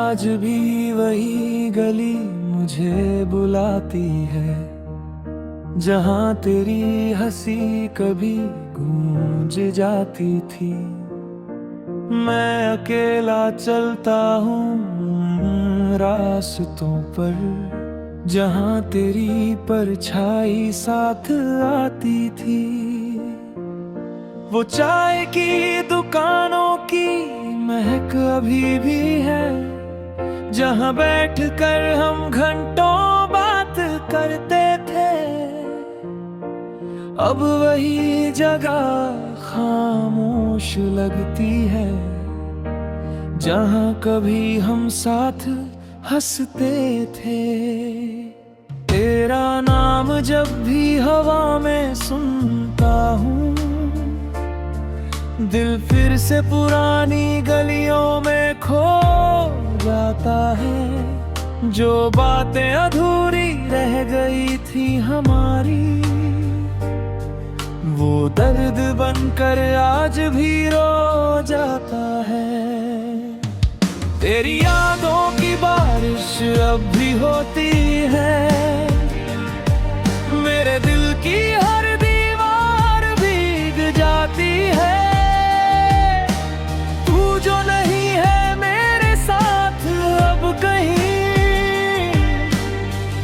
आज भी वही गली मुझे बुलाती है, जहाँ तेरी हंसी कभी गूंज जाती थी। मैं अकेला चलता हूँ रास्तों पर, जहाँ तेरी परछाई साथ आती थी। वो चाय की दुकानों की महक अभी भी है, जहाँ बैठकर हम घंटों बात करते थे। अब वही जगह खामोश लगती है, जहाँ कभी हम साथ हंसते थे। तेरा नाम जब भी हवा में सुनता हूँ, दिल फिर से पुरानी गलियों में खो जाता है। जो बातें अधूरी रह गई थी हमारी, वो दर्द बनकर आज भी रो जाता है। तेरी यादों की बारिश अब भी होती है, मेरे दिल की हर दीवार भीग जाती है। तू जो नहीं है मेरे साथ अब कहीं,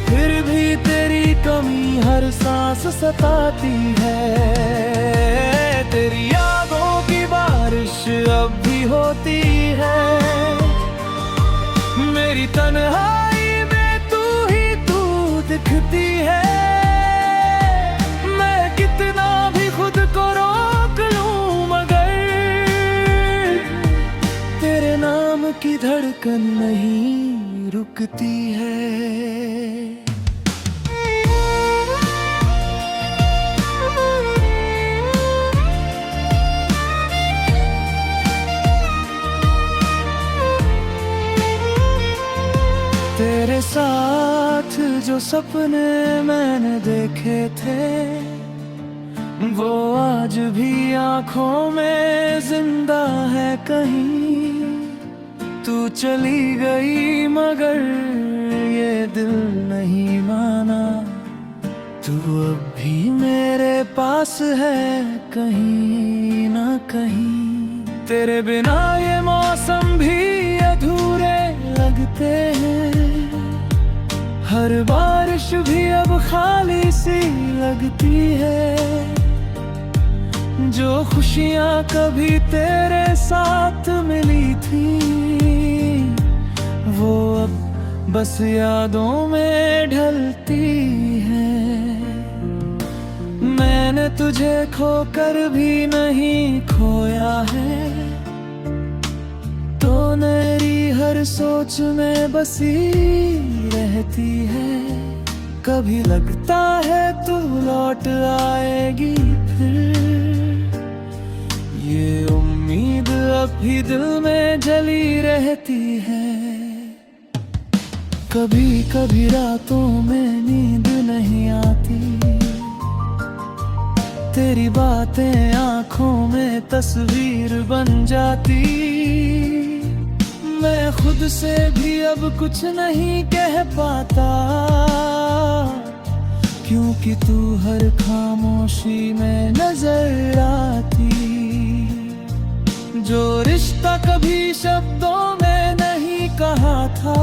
फिर भी तेरी कमी हर सांस सताती है। तेरी यादों की बारिश अब भी होती है, मेरी तन्हाई में तू ही तू दिखती है। मैं कितना भी खुद को रोक लूं, मगर तेरे नाम की धड़कन नहीं रुकती है। तेरे साथ जो सपने मैंने देखे थे, वो आज भी आंखों में जिंदा है कहीं। तू चली गई मगर ये दिल नहीं माना, तू अब भी मेरे पास है कहीं ना कहीं। तेरे बिना ये मौसम भी अधूरे लगते हैं, हर बारिश भी अब खाली सी लगती है। जो खुशियाँ कभी तेरे साथ मिली थी, वो अब बस यादों में ढलती है। मैंने तुझे खोकर भी नहीं खोया है, तो मेरी हर सोच में बसी रहती है। कभी लगता है तू लौट आएगी फिर, ये उम्मीद अब भी दिल में जली रहती है। कभी कभी रातों में नींद नहीं आती, तेरी बातें आंखों में तस्वीर बन जाती। मैं खुद से भी अब कुछ नहीं कह पाता, क्योंकि तू हर खामोशी में नजर आती। जो रिश्ता कभी शब्दों में नहीं कहा था,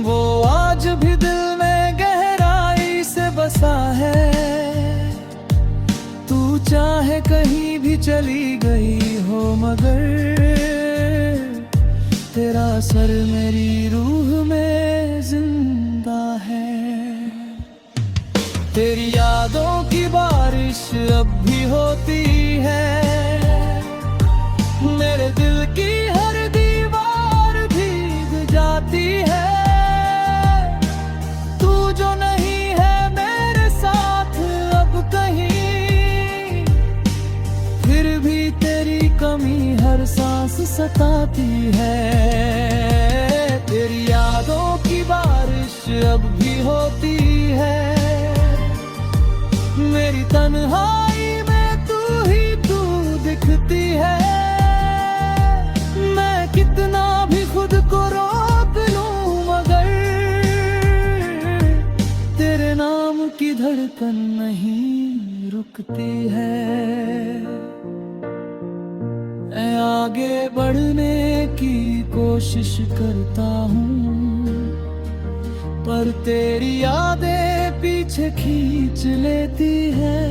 वो आज भी दिल में गहराई से बसा है। तू चाहे कहीं भी चली गई हो, मगर तेरा असर मेरी रूह में जिंदा है। तेरी यादों की बारिश अब भी होती है, मेरे दिल की हर दीवार भीग जाती है। तू जो नहीं है मेरे साथ अब कहीं, फिर भी तेरी कमी हर सांस सताती है। तेरी यादों की बारिश अब भी होती है, मेरी तन्हाई में तू ही तू दिखती है। मैं कितना भी धड़कन नहीं रुकती है। मैं आगे बढ़ने की कोशिश करता हूँ, पर तेरी यादें पीछे खींच लेती है।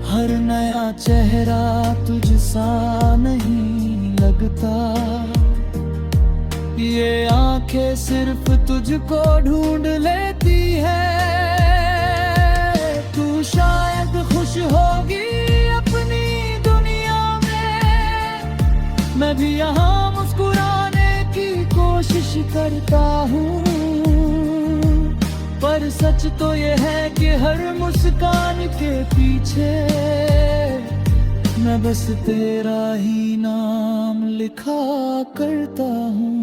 हर नया चेहरा तुझसा नहीं लगता, ये आंखें सिर्फ तुझको ढूंढ लेती है। तू शायद खुश होगी अपनी दुनिया में, मैं भी यहाँ मुस्कुराने की कोशिश करता हूँ, पर सच तो ये है कि हर मुस्कान के पीछे मैं बस तेरा ही नाम लिखा करता हूँ।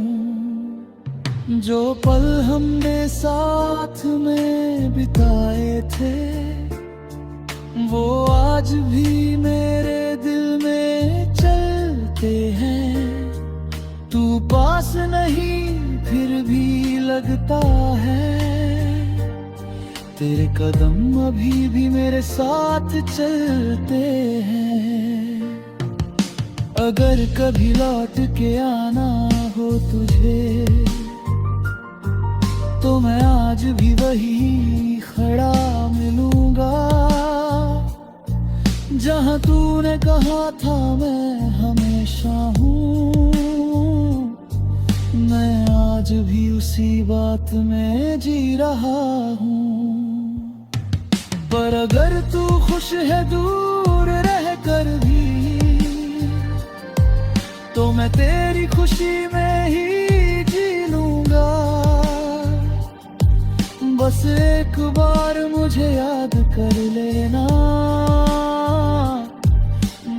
जो पल हमने साथ में बिताए थे, वो आज भी मेरे दिल में चलते हैं। तू पास नहीं फिर भी लगता है, तेरे कदम अभी भी मेरे साथ चलते हैं। अगर कभी लौट के आना हो तुझे, तो मैं आज भी वही खड़ा मिलूंगा, जहां तूने कहा था मैं हमेशा हूँ। मैं आज भी उसी बात में जी रहा हूँ। पर अगर तू खुश है दूर रह कर भी, तो मैं तेरी खुशी में ही जी लूंगा। बस एक बार मुझे याद कर लेना,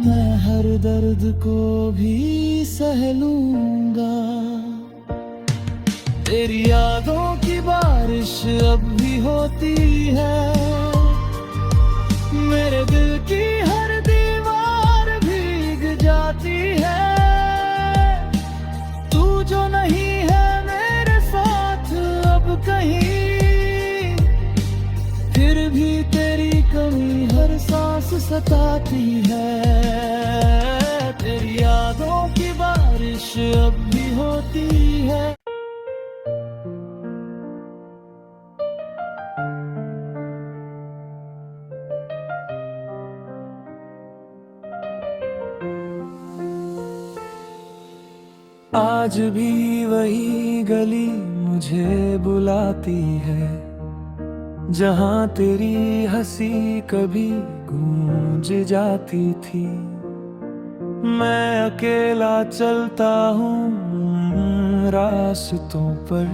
मैं हर दर्द को भी सह लूंगा। तेरी यादों की बारिश अब भी होती है, मेरे दिल की हर दीवार भीग जाती है। तू जो नहीं है मेरे साथ अब कहीं, फिर भी तेरी कमी हर सांस सताती है। तेरी यादों की बारिश अब भी होती है। आज भी वही गली मुझे बुलाती है, जहाँ तेरी हंसी कभी गूंज जाती थी। मैं अकेला चलता हूँ रास्तों पर,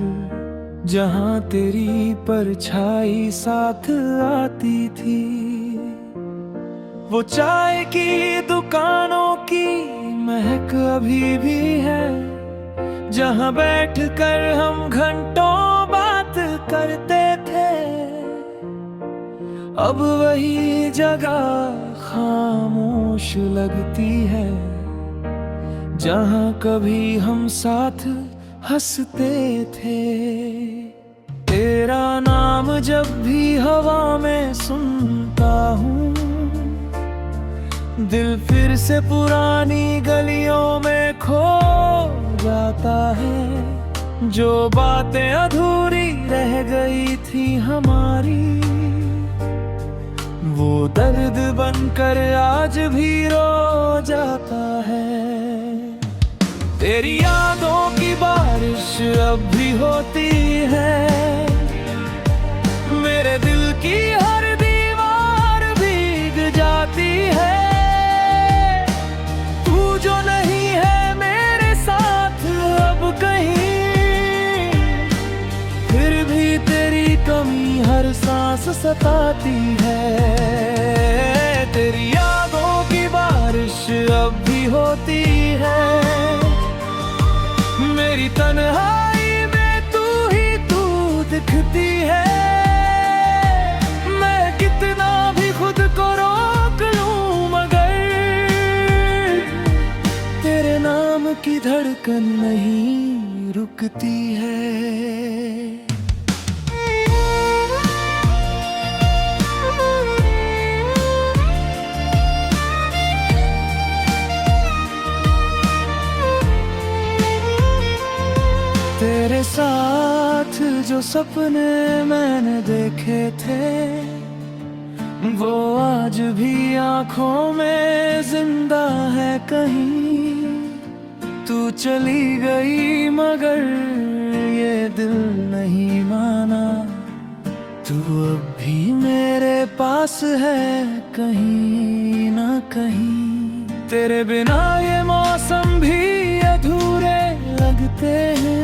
जहाँ तेरी परछाई साथ आती थी। वो चाय की दुकानों की महक अभी भी है, जहाँ बैठकर हम घंटों बात करते थे। अब वही जगह खामोश लगती है, जहाँ कभी हम साथ हंसते थे। तेरा नाम जब भी हवा में सुनता हूँ, दिल फिर से पुरानी गलियों में खो जाता है। जो बातें अधूरी रह गई थी हमारी, वो दर्द बनकर आज भी रो जाता है। तेरी यादों की बारिश अब भी होती है, मेरे दिल की हर दीवार भीग जाती है। जो नहीं है मेरे साथ अब कहीं, फिर भी तेरी कमी हर सांस सताती है। तेरी यादों की बारिश अब भी होती है, मेरी तन्हाई में तू ही तू दिखती है। मैं कितना भी खुद को रोक लूं, मगर तेरे नाम की धड़कन नहीं रुकती है। तेरे साथ जो सपने मैंने देखे थे वो आज भी आंखों में जिंदा है कहीं। तू चली गई मगर ये दिल नहीं माना, तू अब भी मेरे पास है कहीं ना कहीं। तेरे बिना ये मौसम भी अधूरे लगते हैं,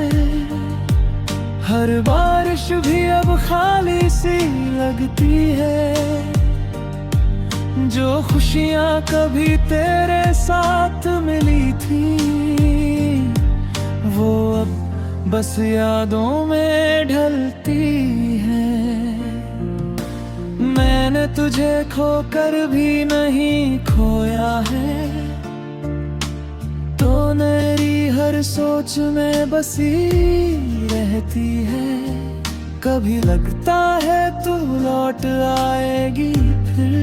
हर बारिश भी अब खाली सी लगती है। जो खुशियाँ कभी तेरे साथ मिली थी वो अब बस यादों में ढलती है। मैंने तुझे खोकर भी नहीं खोया है, तो मेरी हर सोच में बसी रहती है। कभी लगता है तू लौट आएगी फिर,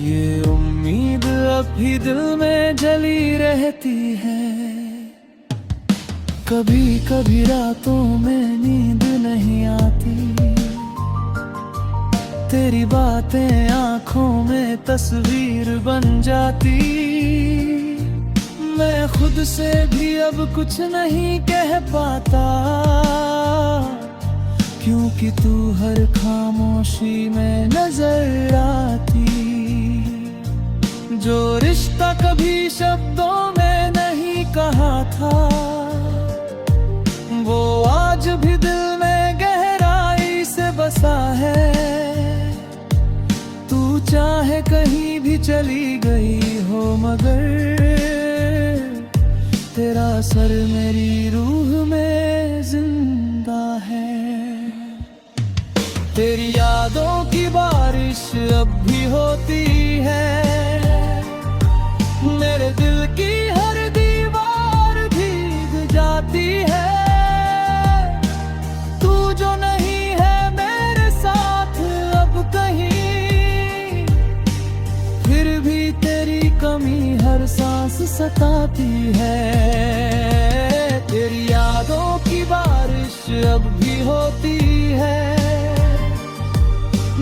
ये उम्मीद अब भी दिल में जली रहती है। कभी कभी रातों में नींद नहीं आती, तेरी बातें आंखों में तस्वीर बन जाती। मैं खुद से भी अब कुछ नहीं कह पाता, क्योंकि तू हर खामोशी में नजर आती। जो रिश्ता कभी शब्दों में नहीं कहा था वो आज भी दिल में गहराई से बसा है। तू चाहे कहीं भी चली गई हो मगर तेरा असर मेरी रूह में जिंदा है। तेरी यादों की बारिश अब भी होती है, मेरे दिल की हर दीवार भीग जाती है। तू जो नहीं है मेरे साथ अब कहीं, फिर भी तेरी कमी हर सांस सताती है। तेरी यादों की बारिश अब भी होती है,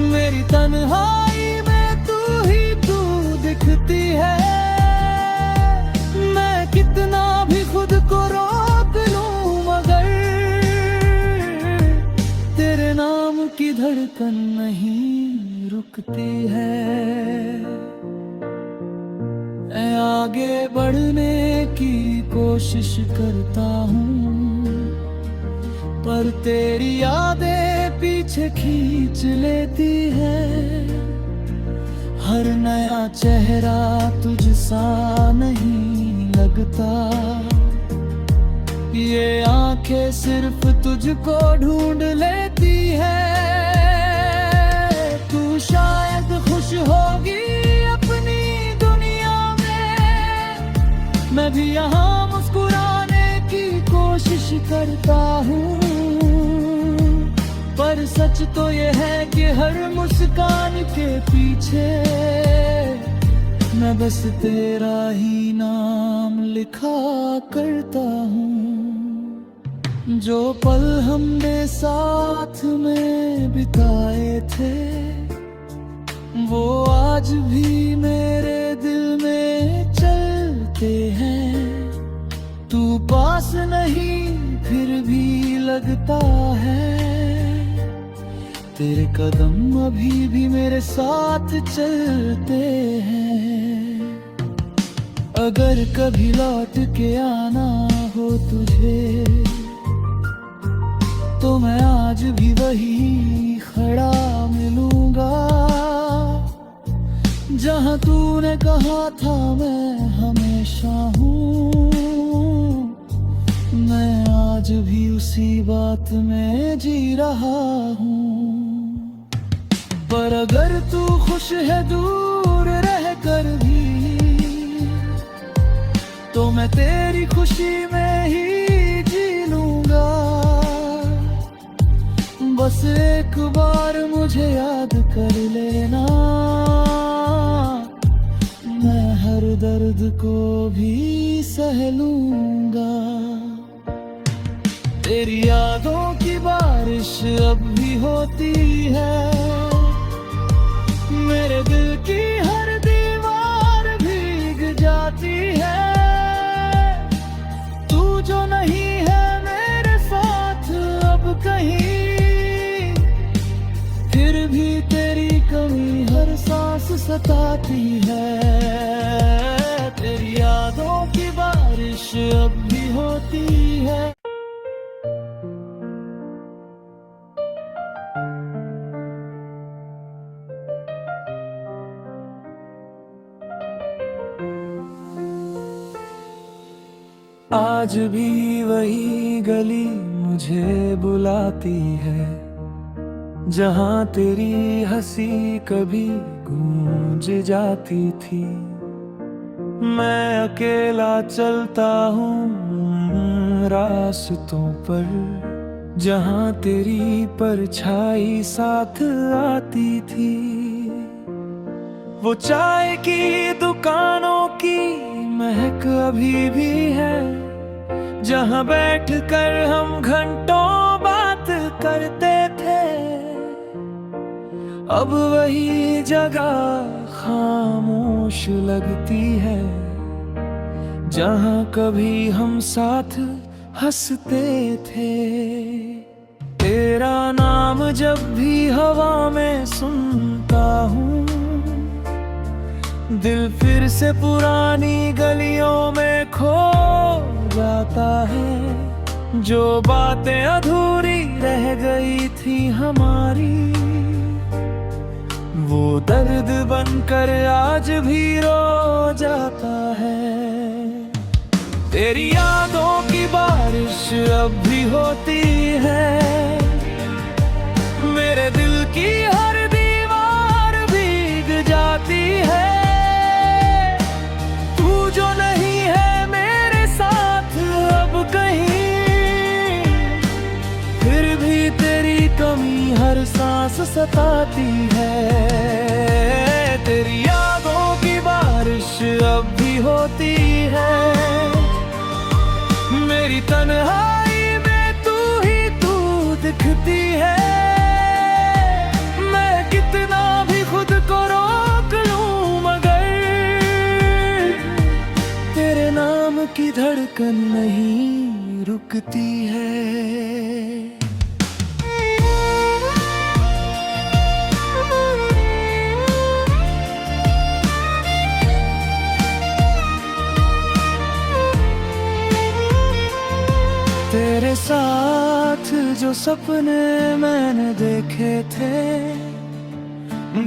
मेरी तन्हाई में तू ही तू दिखती है। मैं कितना भी खुद को रोक लूं मगर तेरे नाम की धड़कन नहीं रुकती है। मैं आगे बढ़ने की कोशिश करता हूँ पर तेरी यादें पीछे खींच लेती है। हर नया चेहरा तुझसा नहीं लगता, ये आंखें सिर्फ तुझको ढूंढ लेती है। तू शायद खुश होगी अपनी दुनिया में, मैं भी यहाँ मुस्कुराने की कोशिश करता हूँ। पर सच तो ये है कि हर मुस्कान के पीछे मैं बस तेरा ही नाम लिखा करता हूँ। जो पल हमने साथ में बिताए थे वो आज भी मेरे दिल में चलते हैं। तू पास नहीं फिर भी लगता है, तेरे कदम अभी भी मेरे साथ चलते हैं। अगर कभी लौट के आना हो तुझे तो मैं आज भी वही खड़ा मिलूंगा, जहां तूने कहा था मैं हमेशा हूँ। मैं आज भी उसी बात में जी रहा हूँ। पर अगर तू खुश है दूर रह कर भी तो मैं तेरी खुशी में ही जी लूंगा। बस एक बार मुझे याद कर लेना, मैं हर दर्द को भी सह लूंगा। तेरी यादों की बारिश अब भी होती है, मेरे दिल की हर दीवार भीग जाती है। तू जो नहीं है मेरे साथ अब कहीं, फिर भी तेरी कमी हर सांस सताती है। तेरी यादों की बारिश अब भी होती है। आज भी वही गली मुझे बुलाती है, जहाँ तेरी हंसी कभी गूंज जाती थी। मैं अकेला चलता हूँ रास्तों पर, जहाँ तेरी परछाई साथ आती थी। वो चाय की दुकानों की महक अभी भी है, जहाँ बैठकर हम घंटों बात करते थे। अब वही जगह खामोश लगती है, जहाँ कभी हम साथ हंसते थे। तेरा नाम जब भी हवा में सुनता हूँ, दिल फिर से पुरानी गलियों में खो जाता है। जो बातें अधूरी रह गई थी हमारी, वो दर्द बनकर आज भी रो जाता है। तेरी यादों की बारिश अब भी होती है, मेरे दिल की हर दीवार भीग जाती है। तू जो नहीं है मेरे साथ अब कहीं, फिर भी तेरी कमी हर सांस सताती है। तेरी यादों की बारिश अब भी होती है, मेरी तन्हाई में तू ही तू दिखती है। मैं कितना भी खुद को रोक लूं, मगर तेरे नाम की धड़कन नहीं रुकती है। तेरे साथ जो सपने मैंने देखे थे,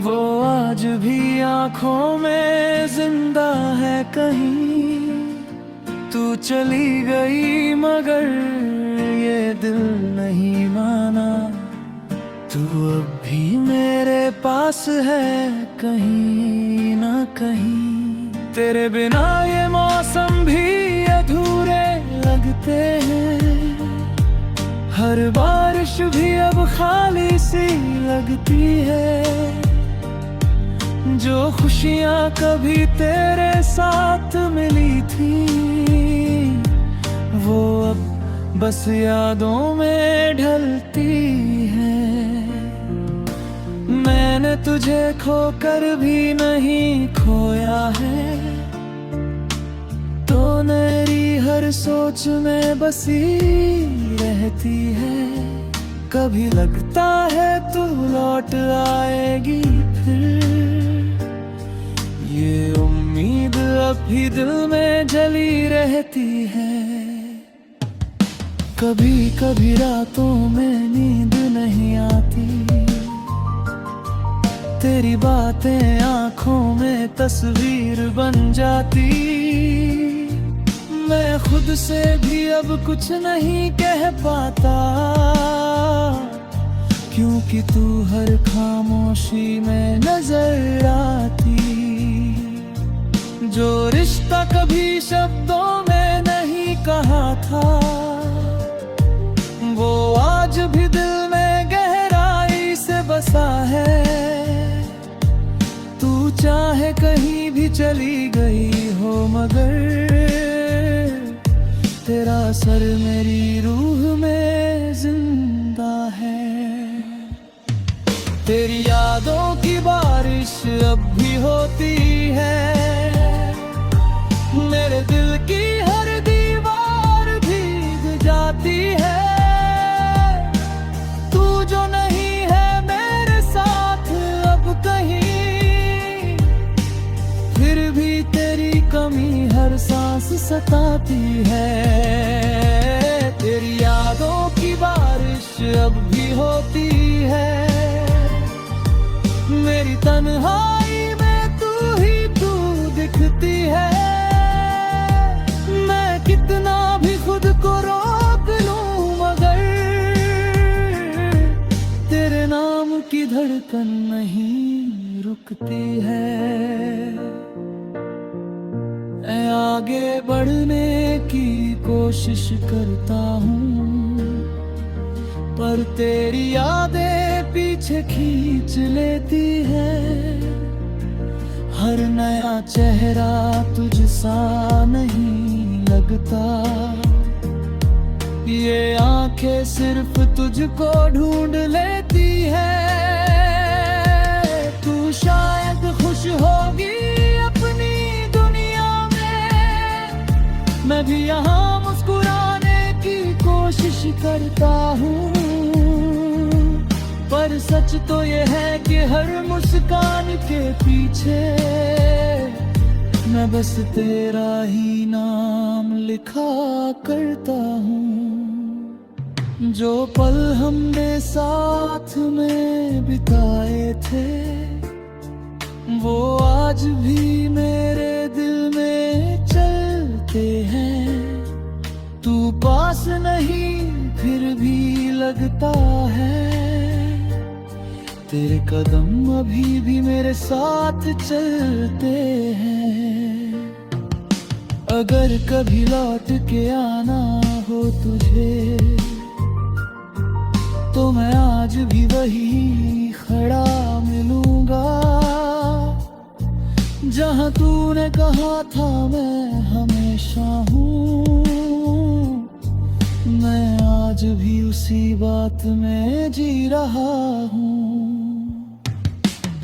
वो आज भी आंखों में जिंदा है कहीं। तू चली गई मगर ये दिल नहीं माना, तू अब भी मेरे पास है कहीं ना कहीं। तेरे बिना ये मौसम भी अधूरे लगते हैं, हर बारिश भी अब खाली सी लगती है। जो खुशियाँ कभी तेरे साथ मिली थी, वो अब बस यादों में ढलती है। मैंने तुझे खोकर भी नहीं खोया है, तो मेरी हर सोच में बसी रहती है। कभी लगता है तू लौट आएगी फिर, ये उम्मीद अब भी दिल में जली रहती है। कभी कभी रातों में नींद नहीं आती, तेरी बातें आंखों में तस्वीर बन जाती। मैं खुद से भी अब कुछ नहीं कह पाता, क्योंकि तू हर खामोशी में नजर आती। जो रिश्ता कभी शब्दों में नहीं कहा था, वो आज भी दिल में गहराई से बसा है। तू चाहे कहीं भी चली गई हो, मगर तेरा असर मेरी रूह में तेरी यादों की बारिश अब भी होती है। मेरे दिल की हर दीवार भीग जाती है। तू जो नहीं है मेरे साथ अब कहीं, फिर भी तेरी कमी हर सांस सताती है। तेरी यादों की बारिश अब भी होती है। मेरी तन्हाई में तू ही तू दिखती है। मैं कितना भी खुद को रोक लूं मगर तेरे नाम की धड़कन नहीं रुकती है। मैं आगे बढ़ने की कोशिश करता हूँ पर तेरी यादें पीछे खींच लेती है। हर नया चेहरा तुझसा नहीं लगता। ये आंखें सिर्फ तुझको ढूंढ लेती है। तू शायद खुश होगी अपनी दुनिया में, मैं भी यहाँ मुस्कुराने की कोशिश करता हूँ। पर सच तो ये है कि हर मुस्कान के पीछे मैं बस तेरा ही नाम लिखा करता हूँ। जो पल हमने साथ में बिताए थे वो आज भी मेरे दिल में चलते हैं। तू पास नहीं फिर भी लगता है। तेरे कदम अभी भी मेरे साथ चलते हैं। अगर कभी लौट के आना हो तुझे तो मैं आज भी वही खड़ा मिलूंगा। जहां तूने कहा था मैं हमेशा हूँ, मैं आज भी उसी बात में जी रहा हूँ।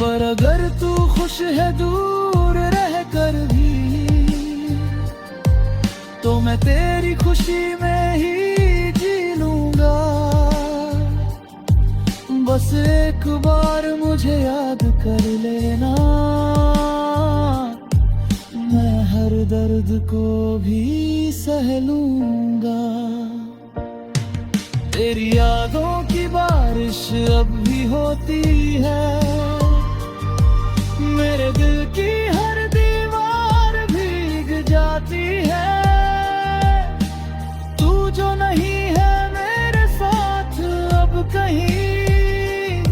पर अगर तू खुश है दूर रह कर भी तो मैं तेरी खुशी में ही जी लूंगा। बस एक बार मुझे याद कर लेना, मैं हर दर्द को भी सह लूंगा। तेरी यादों की बारिश अब भी होती है। मेरे दिल की हर दीवार भीग जाती है। तू जो नहीं है मेरे साथ अब कहीं,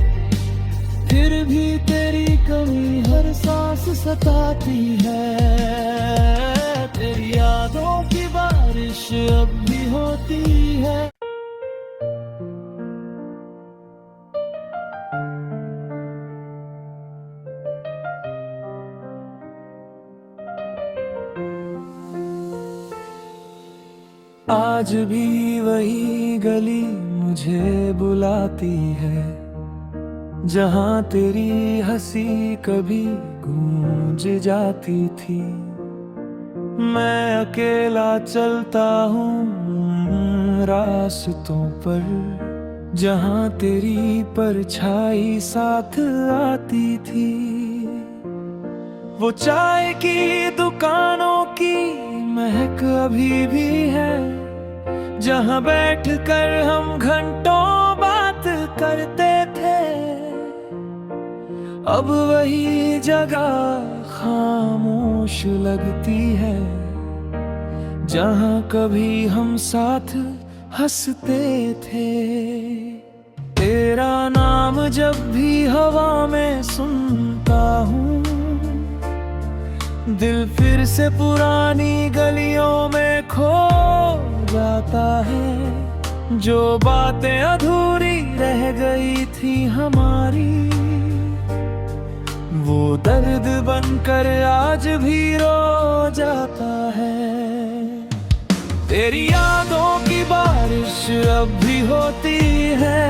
फिर भी तेरी कमी हर सांस सताती है। तेरी यादों की बारिश अब भी होती है। आज भी वही गली मुझे बुलाती है जहाँ तेरी हंसी कभी गूंज जाती थी। मैं अकेला चलता हूँ रास्तों पर जहाँ तेरी परछाई साथ आती थी। वो चाय की दुकानों की महक अभी भी है जहाँ बैठकर हम घंटों बात करते थे। अब वही जगह खामोश लगती है जहाँ कभी हम साथ हंसते थे। तेरा नाम जब भी हवा में सुनता हूँ दिल फिर से पुरानी गलियों में खो जाता है। जो बातें अधूरी रह गई थी हमारी वो दर्द बनकर आज भी रो जाता है। तेरी यादों की बारिश अब भी होती है।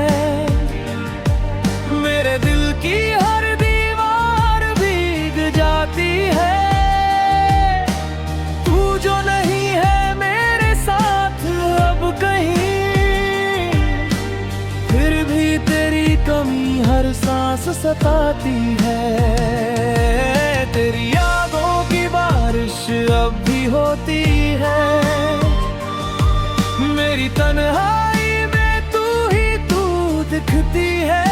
मेरे दिल की हर दीवार भीग जाती है। तू जो नहीं है मेरे साथ अब कहीं, फिर भी तेरी कमी हर सांस सताती है। तेरी यादों की बारिश अब भी होती है। मेरी तन्हाई में तू ही तू दिखती है।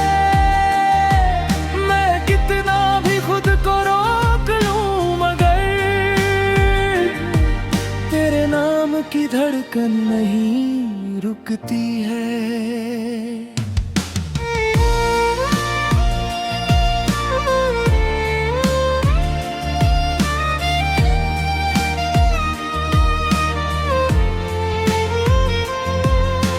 मैं कितना भी खुद को रोक लूं मगर तेरे नाम की धड़कन नहीं रुकती है।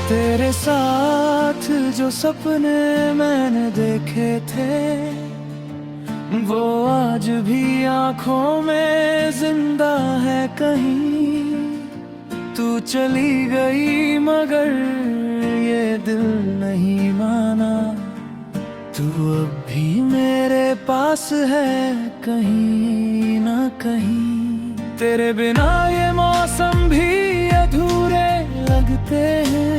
तेरे साथ जो सपने मैंने देखे थे, वो आज भी आंखों में जिंदा है कहीं। तू चली गई मगर ये दिल नहीं माना, तू अब भी मेरे पास है कहीं ना कहीं। तेरे बिना ये मौसम भी अधूरे लगते हैं।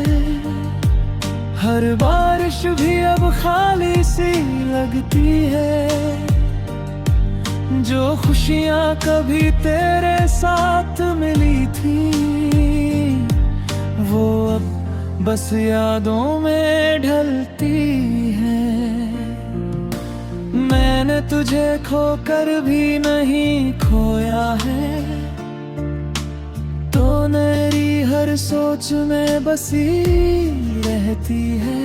हर बारिश भी अब खाली सी लगती है। जो खुशियाँ कभी तेरे साथ मिली थी, वो अब बस यादों में ढलती है। मैंने तुझे खोकर भी नहीं खोया है, तो मेरी हर सोच में बसी रहती है।